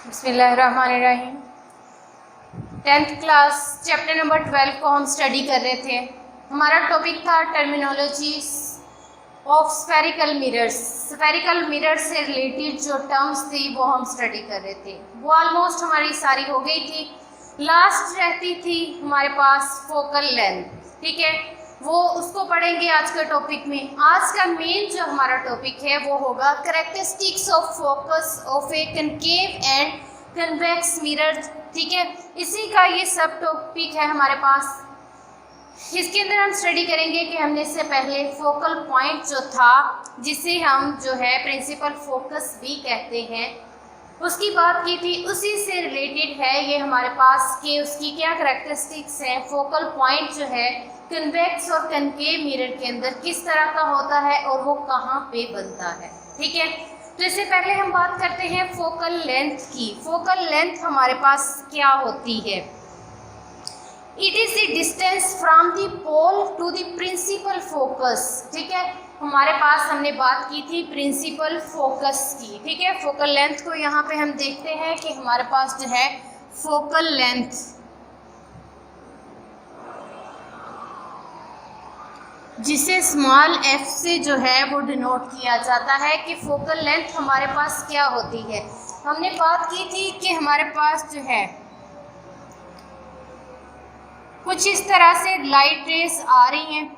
बिस्मिल्लाहिर्रहमानिर्रहीम। 10th class chapter number 12 को हम स्टडी कर रहे थे। हमारा टॉपिक था terminologies of spherical mirrors. Spherical mirror से रिलेटेड जो टर्म्स थी वो हम स्टडी कर रहे थे। वो ऑलमोस्ट हमारी सारी हो गई थी। लास्ट रहती थी हमारे पास फोकल लेंथ, ठीक है, वो उसको पढ़ेंगे आज के टॉपिक में। आज का मेन जो हमारा टॉपिक है वो होगा characteristics of focus of A concave and convex mirror, ठीक है। इसी का ये सब टॉपिक है हमारे पास। इसके अंदर हम स्टडी करेंगे कि हमने इससे पहले फोकल पॉइंट जो था, जिसे हम जो है प्रिंसिपल फोकस भी कहते हैं, उसकी बात की थी। उसी से रिलेटेड है ये हमारे पास कि उसकी क्या कैरेक्टरिस्टिक्स हैं। फोकल पॉइंट जो है कन्वेक्स और कनकेव मिरर के अंदर किस तरह का होता है और वो कहाँ पे बनता है, ठीक है। तो इससे पहले हम बात करते हैं फोकल लेंथ की। फोकल लेंथ हमारे पास क्या होती है? It is the distance from the pole to the principal focus, ठीक है। हमारे पास हमने बात की थी प्रिंसिपल फोकस की, ठीक है। फोकल लेंथ को यहाँ पे हम देखते हैं कि हमारे पास जो है फोकल लेंथ, जिसे स्मॉल f से जो है वो डिनोट किया जाता है कि फोकल लेंथ हमारे पास क्या होती है। हमने बात की थी कि हमारे पास जो है कुछ इस तरह से लाइट रेस आ रही हैं,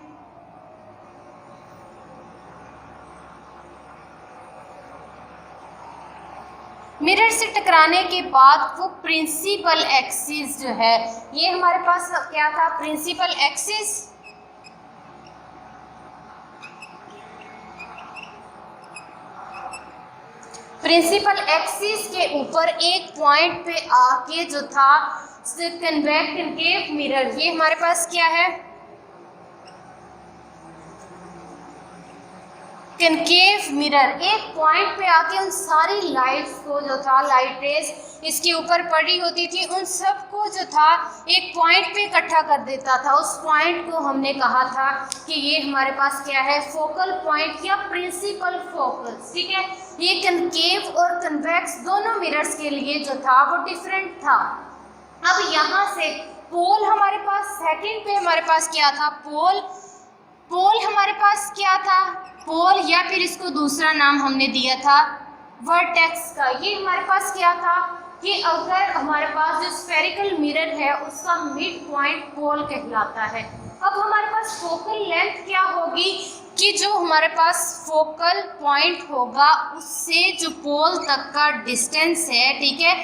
मिरर से टकराने के बाद वो प्रिंसिपल एक्सिस जो है, ये हमारे पास क्या था? Principal axis. प्रिंसिपल एक्सिस के ऊपर एक पॉइंट पे आके जो था कन्वेक्स कनकेव मिरर, ये हमारे पास क्या है? Concave mirror. एक पॉइंट पे आके उन सारी लाइट्स को जो था, लाइट रेस इसके ऊपर पड़ी होती थी, उन सबको जो था एक पॉइंट पे इकट्ठा कर देता था। उस पॉइंट को हमने कहा था कि ये हमारे पास क्या है? फोकल पॉइंट या प्रिंसिपल फोकस, ठीक है। ये कनकेव और कन्वेक्स दोनों मिरर्स के लिए जो था वो डिफरेंट था। अब यहाँ से पोल हमारे पास, सेकंड पे हमारे पास क्या था? पोल हमारे पास क्या था? पोल, या फिर इसको दूसरा नाम हमने दिया था वर्टेक्स का। ये हमारे पास क्या था कि अगर हमारे पास जो स्फेरिकल मिरर है उसका मिड पॉइंट पोल कहलाता है। अब हमारे पास फोकल लेंथ क्या होगी कि जो हमारे पास फोकल पॉइंट होगा उससे जो पोल तक का डिस्टेंस है, ठीक है,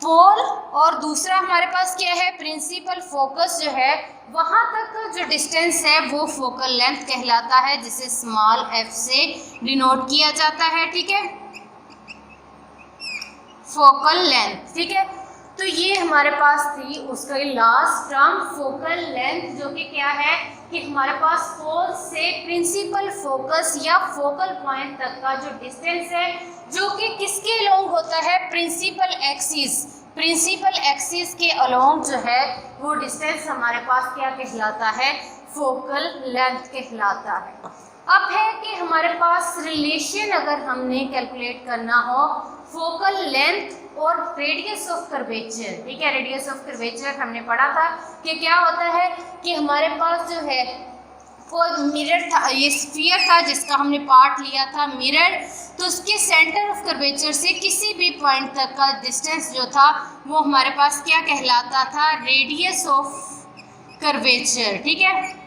पोल, और दूसरा हमारे पास क्या है? प्रिंसिपल फोकस जो है, वहाँ तक का जो डिस्टेंस है वो फोकल लेंथ कहलाता है, जिसे स्मॉल f से डिनोट किया जाता है, ठीक है, फोकल लेंथ, ठीक है। तो ये हमारे पास थी उसका लास्ट टर्म फोकल लेंथ, जो कि क्या है कि हमारे पास पोल से प्रिंसिपल फोकस या फोकल पॉइंट तक का जो डिस्टेंस है, जो कि किसके अलोंग होता है? Principal axis. प्रिंसिपल एक्सिस के अलोंग जो है वो डिस्टेंस हमारे पास क्या कहलाता है? फोकल लेंथ कहलाता है। अब है कि हमारे पास रिलेशन अगर हमने कैलकुलेट करना हो फोकल लेंथ और रेडियस ऑफ कर्वेचर, ठीक है। रेडियस ऑफ कर्वेचर हमने पढ़ा था कि क्या होता है कि हमारे पास जो है कोई मिरर था, ये स्फीयर था जिसका हमने पार्ट लिया था मिरर, तो उसके सेंटर ऑफ कर्वेचर से किसी भी पॉइंट तक का डिस्टेंस जो था वो हमारे पास क्या कहलाता था? रेडियस ऑफ कर्वेचर, ठीक है,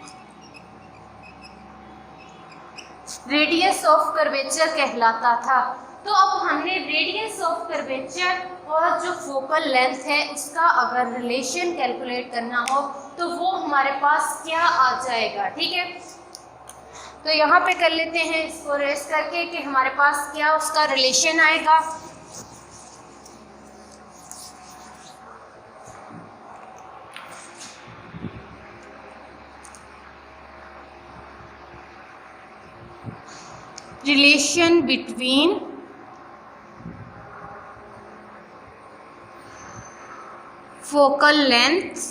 रेडियस ऑफ कर्वेचर कहलाता था। तो अब हमने रेडियस ऑफ कर्वेचर और जो फोकल लेंथ है उसका अगर रिलेशन कैलकुलेट करना हो तो वो हमारे पास क्या आ जाएगा, ठीक है। तो यहाँ पे कर लेते हैं इसको रेस करके कि हमारे पास क्या उसका रिलेशन आएगा। Relation between focal length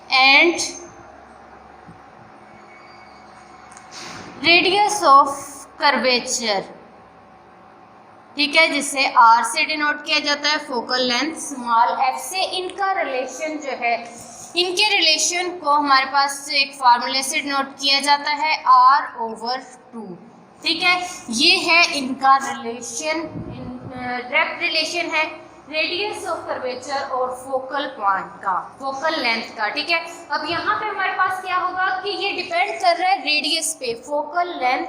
and radius of curvature, ठीक है, जिसे आर से डिनोट किया जाता है, फोकल लेंथ स्मॉल एफ से। इनका रिलेशन जो है, इनके रिलेशन को हमारे पास एक फार्मूले से डिनोट किया जाता है R/2। ठीक है, ये है इनका रिलेशन, डायरेक्ट रिलेशन है रेडियस ऑफ कर्वेचर और फोकल पॉइंट का, फोकल लेंथ का। ठीक है, अब यहाँ पे हमारे पास क्या होगा कि ये डिपेंड कर रहा है रेडियस पे। फोकल लेंथ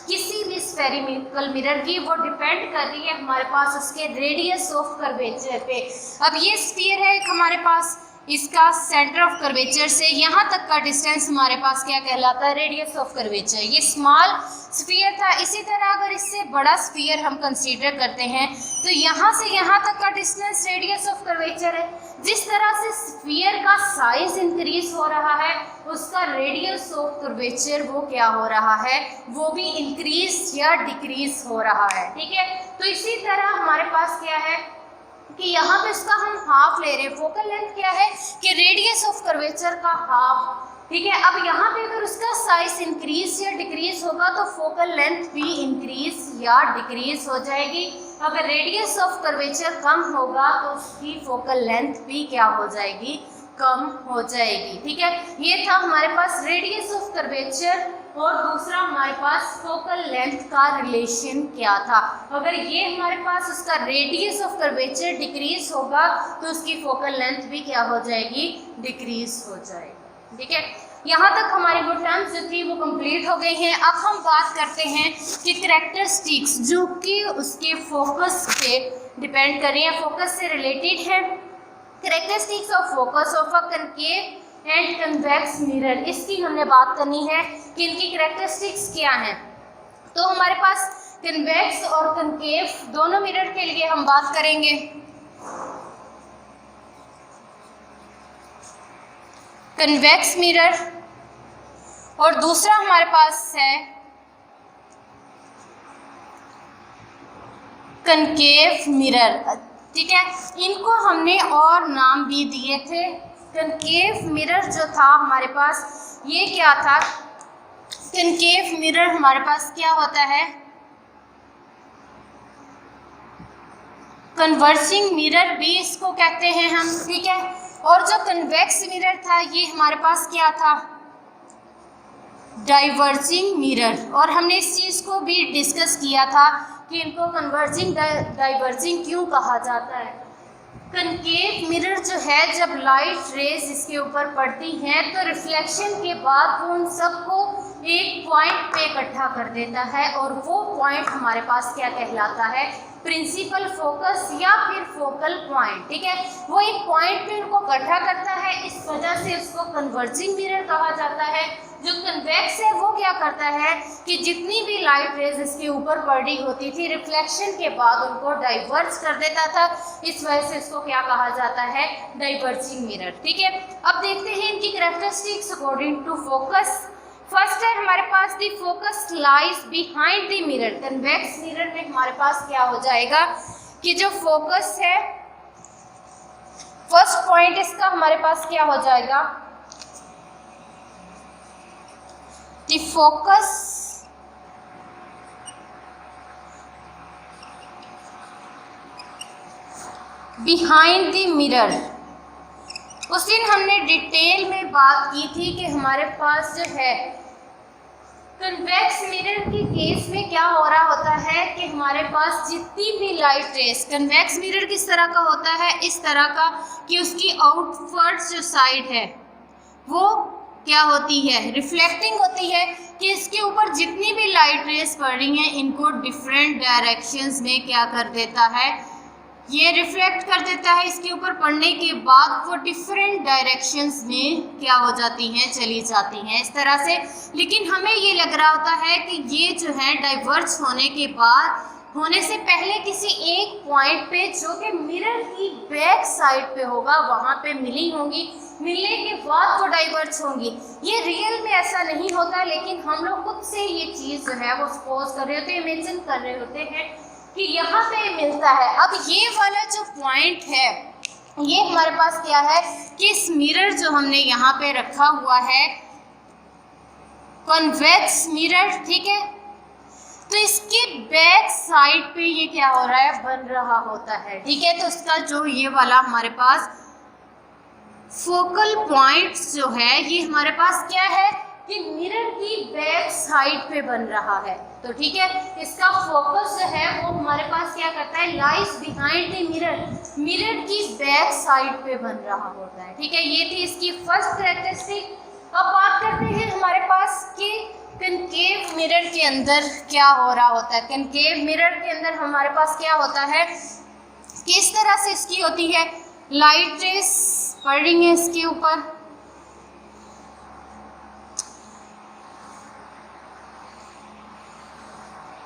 किसी भी स्फेरिकल मिरर की वो डिपेंड कर रही है हमारे पास उसके रेडियस ऑफ कर्वेचर पे। अब ये स्फीयर है एक हमारे पास, इसका सेंटर ऑफ कर्वेचर से यहाँ तक का डिस्टेंस हमारे पास क्या कहलाता है, रेडियस ऑफ कर्वेचर। ये स्मॉल स्फीयर था। इसी तरह अगर इससे बड़ा स्फीयर हम कंसीडर करते हैं तो यहाँ से यहाँ तक का डिस्टेंस रेडियस ऑफ कर्वेचर है। जिस तरह से स्फीयर का साइज इंक्रीज हो रहा है उसका रेडियस ऑफ कर्वेचर वो क्या हो रहा है, वो भी इंक्रीज या डिक्रीज हो रहा है। ठीक है, तो इसी तरह हमारे पास क्या है कि यहाँ पे इसका हम हाफ ले रहे हैं। फोकल लेंथ क्या है कि रेडियस ऑफ कर्वेचर का हाफ। ठीक है, अब यहाँ पे अगर उसका साइज इंक्रीज या डिक्रीज होगा तो फोकल लेंथ भी इंक्रीज या डिक्रीज हो जाएगी। अगर रेडियस ऑफ कर्वेचर कम होगा तो उसकी फोकल लेंथ भी क्या हो जाएगी, कम हो जाएगी। ठीक है, ये था हमारे पास रेडियस ऑफ कर्वेचर और दूसरा हमारे पास फोकल लेंथ का रिलेशन क्या था। अगर ये हमारे पास उसका रेडियस ऑफ कर्वेचर डिक्रीज होगा तो उसकी फोकल लेंथ भी क्या हो जाएगी, डिक्रीज हो जाएगी। ठीक है, यहाँ तक हमारी वो टर्म्स जो थी वो कंप्लीट हो गई हैं। अब हम बात करते हैं कि कैरेक्टरिस्टिक्स जो कि उसके फोकस पे डिपेंड कर रही हैं, फोकस से रिलेटेड है। Characteristics of focus of a concave and convex mirror, इसकी हमने बात करनी है कि इनकी कैरेक्टरिस्टिक्स क्या हैं। तो हमारे पास कन्वेक्स और कनकेव दोनों मिरर के लिए हम बात करेंगे। कन्वेक्स मिरर और दूसरा हमारे पास है कनकेव मिरर। ठीक है, इनको हमने और नाम भी दिए थे। कनकेव मिरर जो था हमारे पास, ये क्या था, कनकेव मिरर हमारे पास क्या होता है, कन्वर्जिंग मिरर भी इसको कहते हैं हम। ठीक है, और जो कन्वेक्स मिरर था ये हमारे पास क्या था, डाइवर्जिंग मिरर। और हमने इस चीज़ को भी डिस्कस किया था कि इनको कन्वर्जिंग डाइवर्जिंग क्यों कहा जाता है। कनकेव मिरर जो है, जब लाइट रेज इसके ऊपर पड़ती हैं तो रिफ्लेक्शन के बाद वो उन सबको एक पॉइंट पे इकट्ठा कर देता है और वो पॉइंट हमारे पास क्या कहलाता है, प्रिंसिपल फोकस या फिर फोकल पॉइंट। ठीक है, वो एक पॉइंट पे उनको इकट्ठा करता है, इस वजह से उसको कन्वर्जिंग मिरर कहा जाता है। जो कन्वेक्स है वो क्या करता है कि जितनी भी लाइट रेज इसके ऊपर पड़ रही होती थी रिफ्लेक्शन के बाद उनको डाइवर्ज कर देता था, इस वजह से इसको क्या कहा जाता है, डाइवर्जिंग मिरर। ठीक है, अब देखते हैं इनकी characteristics according to focus. First है हमारे पास the focus lies behind the mirror. Convex mirror में हमारे पास क्या हो जाएगा कि जो फोकस है, फर्स्ट पॉइंट इसका हमारे पास क्या हो जाएगा, the focus behind the mirror. उस दिन हमने डिटेल में बात की थी कि हमारे पास जो है कन्वेक्स मिरर के केस में क्या हो रहा होता है कि हमारे पास जितनी भी लाइट रेस, कन्वेक्स मिरर किस तरह का होता है, इस तरह का कि उसकी आउटवर्ड जो साइड है वो क्या होती है, रिफ्लेक्टिंग होती है, कि इसके ऊपर जितनी भी लाइट रेस पड़ रही हैं इनको डिफरेंट डायरेक्शंस में क्या कर देता है, ये रिफ्लेक्ट कर देता है। इसके ऊपर पड़ने के बाद वो डिफरेंट डायरेक्शंस में क्या हो जाती हैं, चली जाती हैं इस तरह से। लेकिन हमें ये लग रहा होता है कि ये जो है डाइवर्ज होने के बाद, होने से पहले किसी एक पॉइंट पे जो कि मिरर की बैक साइड पे होगा वहाँ पे मिली होंगी, मिलने के बाद वो डाइवर्ज होंगी। ये रियल में ऐसा नहीं होता, लेकिन हम लोग खुद से ये चीज़ जो है वो सपोज कर रहे होते हैं, इमेजिन कर रहे होते हैं कि यहाँ पे मिलता है। अब ये वाला जो पॉइंट है ये हमारे पास क्या है कि इस मिरर जो हमने यहाँ पे रखा हुआ है कन्वेक्स मिरर, ठीक है, तो इसके बैक साइड पे ये क्या हो रहा है, बन रहा होता है। ठीक है, तो उसका जो ये वाला हमारे पास फोकल पॉइंट्स जो है ये हमारे पास क्या है कि मिरर की बैक साइड पे बन रहा है। तो ठीक है, इसका फोकस जो है वो हमारे पास क्या करता है, lies behind the mirror, mirror की बैक साइड पे बन रहा होता है। ठीक है, ये थी इसकी फर्स्ट कैरेक्टरिस्टिक। अब बात करते हैं हमारे पास कि कनकेव मिरर के अंदर क्या हो रहा होता है। कनकेव मिरर के अंदर हमारे पास क्या होता है, किस तरह से इसकी होती है, लाइट रेस पड़ रही है इसके ऊपर,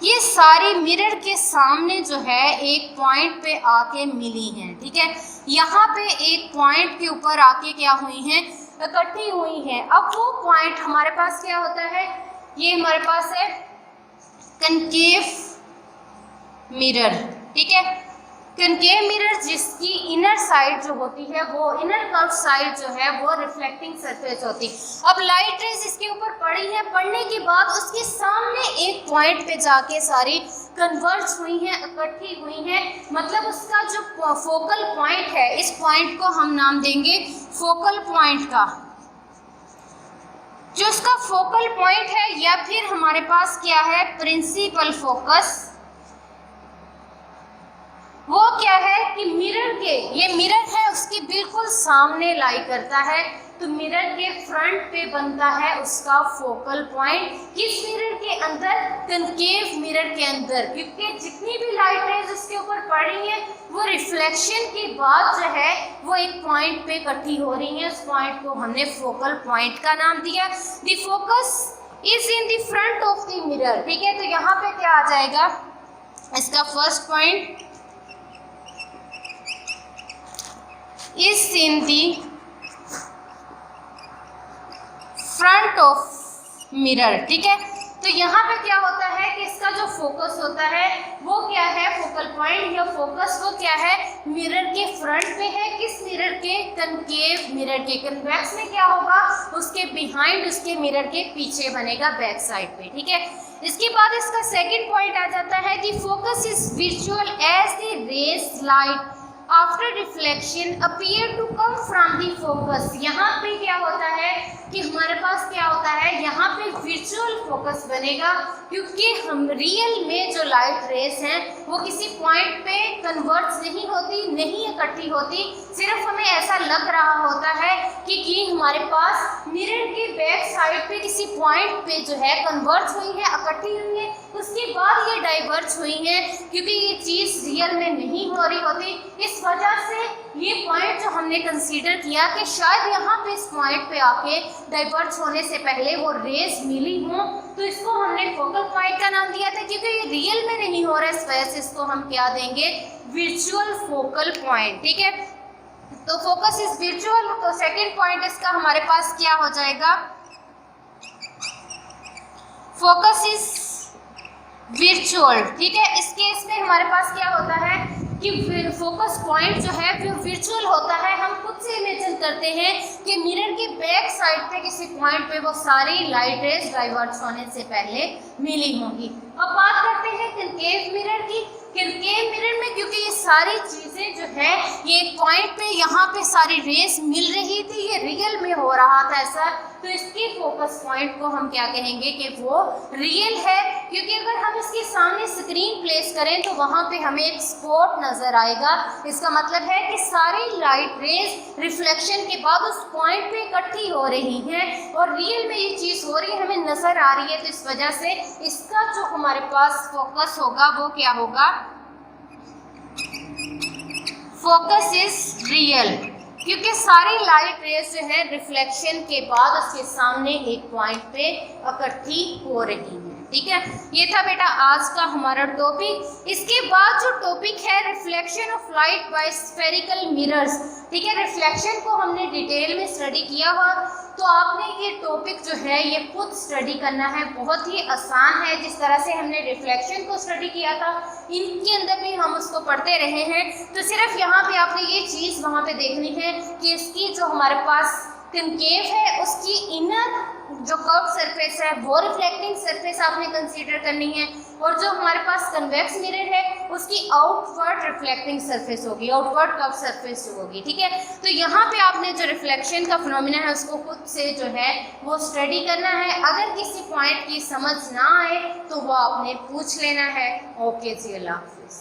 ये सारी मिरर के सामने जो है एक पॉइंट पे आके मिली हैं। ठीक है, यहाँ पे एक पॉइंट के ऊपर आके क्या हुई हैं, इकट्ठी हुई हैं। अब वो पॉइंट हमारे पास क्या होता है, ये हमारे पास है कनकेव मिरर। ठीक है, कनकेव मिरर जिसकी इनर साइड जो होती है वो इनर कर्व साइड जो है वो रिफ्लेक्टिंग सरफेस होती है। अब लाइट रेज इसके ऊपर पड़ी है, पड़ने के बाद उसके सामने एक पॉइंट पे जाके सारी कन्वर्ज हुई हैं, इकट्ठी हुई हैं, मतलब उसका जो फोकल पॉइंट है, इस पॉइंट को हम नाम देंगे फोकल पॉइंट का। जो उसका फोकल पॉइंट है या फिर हमारे पास क्या है, प्रिंसिपल फोकस, वो क्या है कि मिरर के, ये मिरर है उसके बिल्कुल सामने लाई करता है, तो मिरर के फ्रंट पे बनता है उसका फोकल पॉइंट। किस मिरर के अंदर, कनकेव मिरर के अंदर, क्योंकि जितनी भी लाइट रेज उसके ऊपर पड़ रही है वो रिफ्लेक्शन के बाद जो है वो एक पॉइंट पे इकट्ठी हो रही है। उस पॉइंट को हमने फोकल पॉइंट का नाम दिया। The focus is in the front of the mirror. ठीक है, तो यहाँ पे क्या आ जाएगा, इसका first point is in the front of mirror। ठीक है, तो यहाँ पे क्या होता है कि इसका जो फोकस होता है वो क्या है, फोकल पॉइंट या फोकस वो क्या है, मिरर के फ्रंट पे है। किस मिरर के, कनकेव मिरर के। कन्वेक्स में क्या होगा, उसके बिहाइंड, उसके मिरर के पीछे बनेगा, बैक साइड पे। ठीक है, इसके बाद इसका सेकंड पॉइंट आ जाता है, the focus is visual as the rays light after reflection appear to come from the focus. यहाँ पे क्या होता है कि हमारे पास क्या होता है, यहाँ पे विजुअल फोकस बनेगा, क्योंकि हम रियल में जो लाइट रेस हैं वो किसी पॉइंट पे कन्वर्ट नहीं होती, नहीं इकट्ठी होती, सिर्फ हमें ऐसा लग रहा होता है कि हमारे पास मिरर के बैक साइड पे किसी पॉइंट पे जो है कन्वर्ट हुई है, इकट्ठी हुई है, उसके बाद ये डाइवर्ज हुई हैं, क्योंकि ये चीज़ रियल में नहीं हो रही होती। इस वजह से ये पॉइंट जो हमने कंसीडर किया कि शायद यहाँ पे इस पॉइंट पे आके डाइवर्ज होने से पहले वो रेज मिली हों, तो इसको हमने फोकल पॉइंट का नाम दिया था, क्योंकि ये रियल में नहीं हो रहा है, इस वजह से इसको हम क्या देंगे, विजुअल फोकल पॉइंट। ठीक है, तो फोकस इज विजुअल, तो सेकेंड पॉइंट इसका हमारे पास क्या हो जाएगा, फोकस इज विर्चुअल। ठीक है, इस केस में हमारे पास क्या होता है कि फोकस पॉइंट जो है वो विर्चुअल होता है। हम खुद से इमेजिन करते हैं कि मिरर के बैक साइड पे किसी पॉइंट पे वो सारी लाइट रेज डाइवर्ट होने से पहले मिली होंगी। अब बात करते हैं कनकेव मिरर की। कनकेव मिरर में क्योंकि ये सारी चीज़ें जो है ये एक पॉइंट पे यहाँ पे सारी रेस मिल रही थी, ये रियल में हो रहा था ऐसा, तो इसके फोकस पॉइंट को हम क्या कहेंगे कि वो रियल है, क्योंकि अगर हम इसके सामने स्क्रीन प्लेस करें तो वहाँ पे हमें एक स्पॉट नज़र आएगा। इसका मतलब है कि सारी लाइट रेज रिफ्लेक्शन के बाद उस पॉइंट पे इकट्ठी हो रही हैं और रियल में ये चीज़ हो रही है, हमें नज़र आ रही है, तो इस वजह से इसका जो हमारे पास फोकस होगा वो क्या होगा, फोकस इज रियल, क्योंकि सारी लाइट रेज जो है रिफ्लेक्शन के बाद उसके सामने एक पॉइंट पे इकट्ठी हो रही है। ठीक है, ये था बेटा आज का हमारा टॉपिक। इसके बाद जो टॉपिक है reflection of light by spherical mirrors. ठीक है, रिफ्लेक्शन को हमने डिटेल में स्टडी किया हुआ, तो आपने ये टॉपिक जो है ये खुद स्टडी करना है, बहुत ही आसान है। जिस तरह से हमने रिफ्लेक्शन को स्टडी किया था इनके अंदर भी हम उसको पढ़ते रहे हैं, तो सिर्फ यहाँ पे आपने ये चीज़ वहाँ पे देखनी है कि इसकी जो हमारे पास कनकेव है उसकी इनर जो कर्व सरफेस है वो रिफ्लेक्टिंग सरफेस आपने कंसीडर करनी है, और जो हमारे पास कन्वेक्स मिरर है उसकी आउटवर्ड रिफ्लेक्टिंग सरफेस होगी, आउटवर्ड कर्व सरफेस होगी। ठीक है, तो यहाँ पे आपने जो रिफ्लेक्शन का फिनोमिना है उसको खुद से जो है वो स्टडी करना है। अगर किसी पॉइंट की समझ ना आए तो वो आपने पूछ लेना है। ओके जी, अल्लाह हाफिज़।